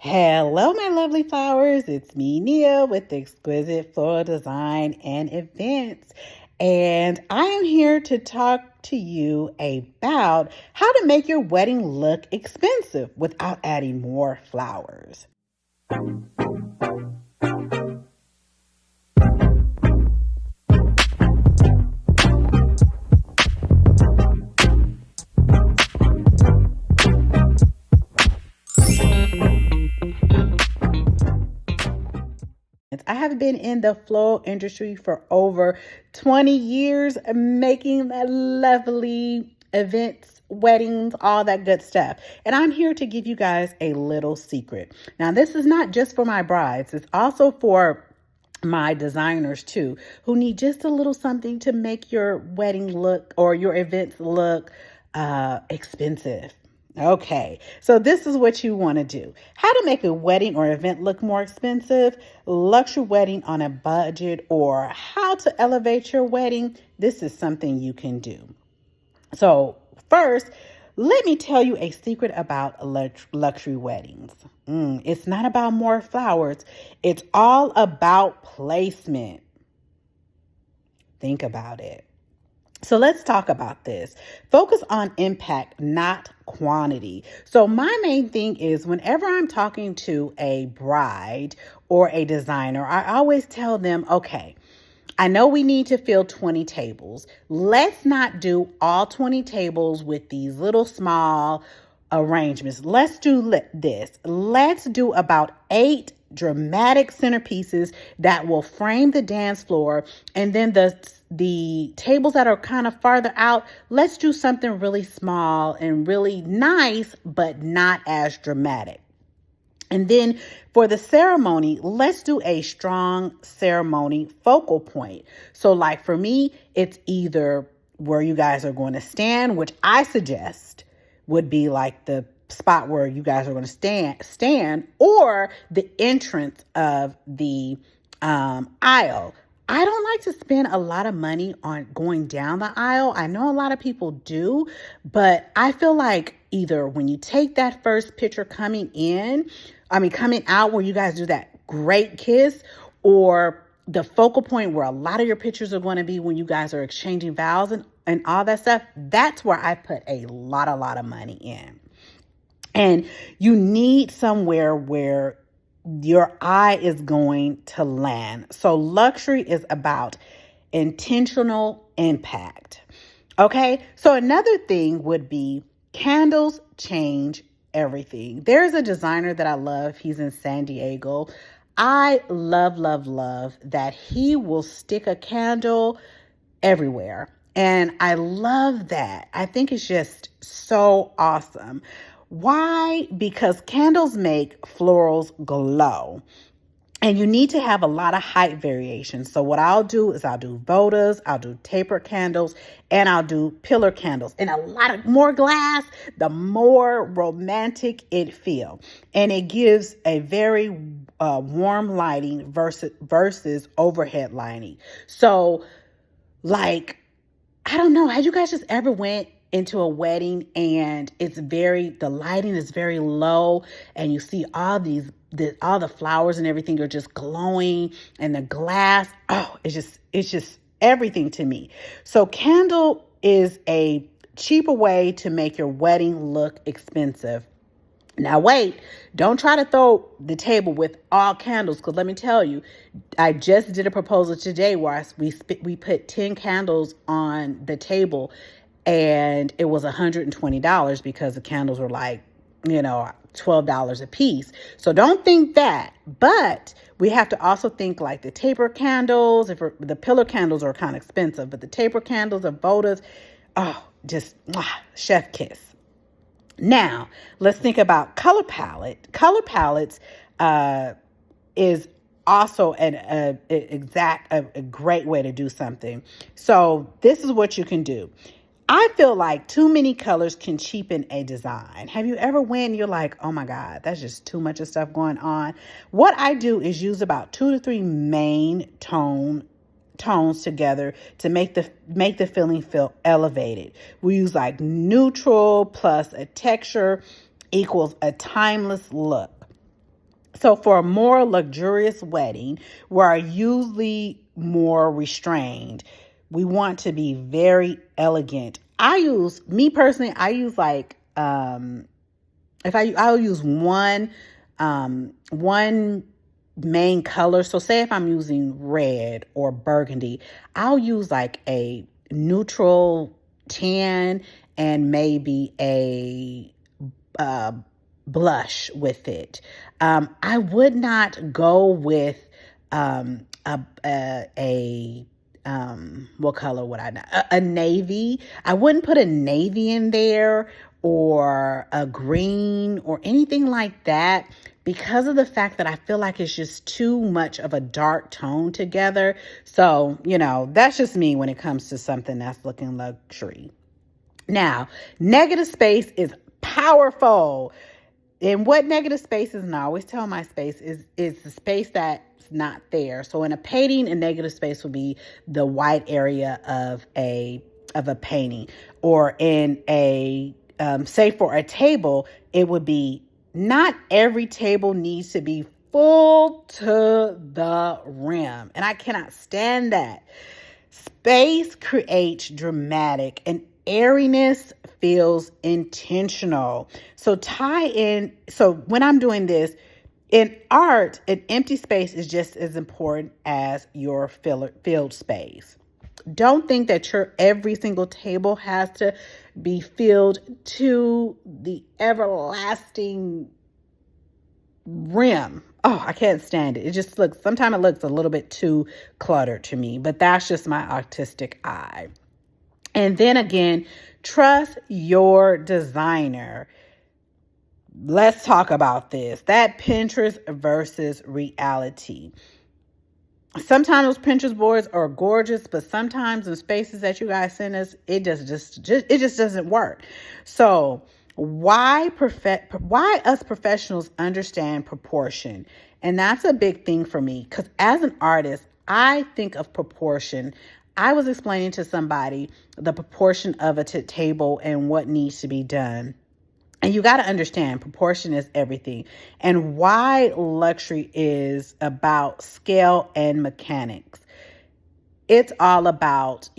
Hello, my lovely flowers. It's me, Nia, with Exquisite Floral Design and Events. And I am here to talk to you about how to make your wedding look expensive without adding more flowers. I have been in the floral industry for over 20 years, making lovely events, weddings, all that good stuff. And I'm here to give you guys a little secret. Now, this is not just for my brides, it's also for my designers too, who need just a little something to make your wedding look or your events look expensive. Okay, so this is what you want to do. How to make a wedding or event look more expensive, luxury wedding on a budget, or how to elevate your wedding. This is something you can do. So first, let me tell you a secret about luxury weddings. It's not about more flowers. It's all about placement. Think about it. So let's talk about this. Focus on impact, not quantity. So my main thing is whenever I'm talking to a bride or a designer, I always tell them, okay, I know we need to fill 20 tables. Let's not do all 20 tables with these little small arrangements. Let's do this. Let's do about 8 dramatic centerpieces that will frame the dance floor, and then the tables that are kind of farther out, let's do something really small and really nice, but not as dramatic. And then for the ceremony, let's do a strong ceremony focal point. So like for me, it's either where you guys are going to stand, which I suggest would be like the spot where you guys are going to stand, or the entrance of the aisle. I don't like to spend a lot of money on going down the aisle. I know a lot of people do, but I feel like either when you take that first picture coming out where you guys do that great kiss, or the focal point where a lot of your pictures are going to be when you guys are exchanging vows and all that stuff, that's where I put a lot of money in. And you need somewhere where your eye is going to land. So luxury is about intentional impact. Okay. So another thing would be candles change everything. There's a designer that I love. He's in San Diego. I love that he will stick a candle everywhere. And I love that. I think it's just so awesome. Why? Because candles make florals glow. And you need to have a lot of height variation. So what I'll do is I'll do votives, I'll do taper candles, and I'll do pillar candles. And a lot of more glass, the more romantic it feels. And it gives a very warm lighting versus overhead lighting. So like, I don't know, have you guys just ever went into a wedding and the lighting is very low, and you see all the flowers and everything are just glowing, and the glass, it's just everything to me. So candle is a cheaper way to make your wedding look expensive. Now wait, don't try to throw the table with all candles, because let me tell you, I just did a proposal today where we put 10 candles on the table, and it was $120 because the candles were like, $12 a piece. So don't think that, but we have to also think like the taper candles. The pillar candles are kind of expensive, but the taper candles are votives. Chef kiss. Now, let's think about color palette. Color palettes is also a great way to do something. So this is what you can do. I feel like too many colors can cheapen a design. Have you ever went and you're like, oh my God, that's just too much of stuff going on? What I do is use about 2 to 3 main tones together to make the feeling feel elevated. We use like neutral plus a texture equals a timeless look. So for a more luxurious wedding, where usually more restrained, we want to be very elegant. Me personally, I use like if I'll use one main color. So say if I'm using red or burgundy, I'll use like a neutral tan and maybe a uh, blush with it. I would not go with a what color would I not? A navy. I wouldn't put a navy in there or a green or anything like that because of the fact that I feel like it's just too much of a dark tone together. So, that's just me when it comes to something that's looking luxury. Now, negative space is powerful. And what negative space is, and I always tell my space, is the space that's not there. So in a painting, a negative space will be the white area of a painting. Or in a say for a table, it would be not every table needs to be full to the rim. And I cannot stand that. Space creates dramatic and airiness feels intentional. So when I'm doing this, in art, an empty space is just as important as your filled space. Don't think that your every single table has to be filled to the everlasting rim. Oh, I can't stand it. Sometimes it looks a little bit too cluttered to me, but that's just my artistic eye. And then again, trust your designer. Let's talk about this. That Pinterest versus reality. Sometimes those Pinterest boards are gorgeous, but sometimes the spaces that you guys send us, it just doesn't work. So why us professionals understand proportion? And that's a big thing for me because as an artist, I think of proportion. I was explaining to somebody the proportion of a table and what needs to be done. And you got to understand proportion is everything, and why luxury is about scale and mechanics. It's all about,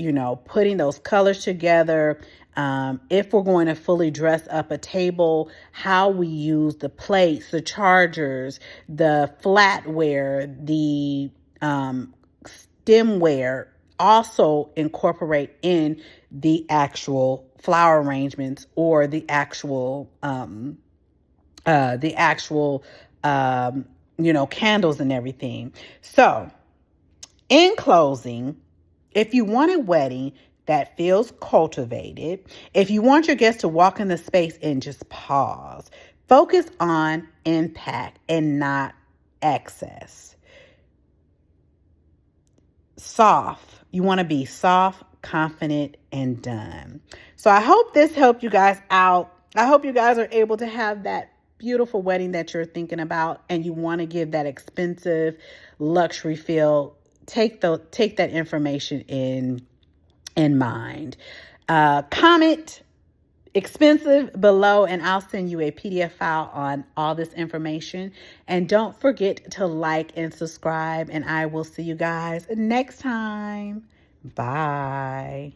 putting those colors together. If we're going to fully dress up a table, how we use the plates, the chargers, the flatware, the stemware, also incorporate in the actual flower arrangements or the actual candles and everything. So in closing, if you want a wedding that feels cultivated, if you want your guests to walk in the space and just pause, focus on impact and not excess. Soft. You want to be soft, confident, and done. So I hope this helped you guys out. I hope you guys are able to have that beautiful wedding that you're thinking about and you want to give that expensive luxury feel. Take that information in mind. Comment expensive below and I'll send you a PDF file on all this information. And don't forget to like and subscribe, and I will see you guys next time. Bye.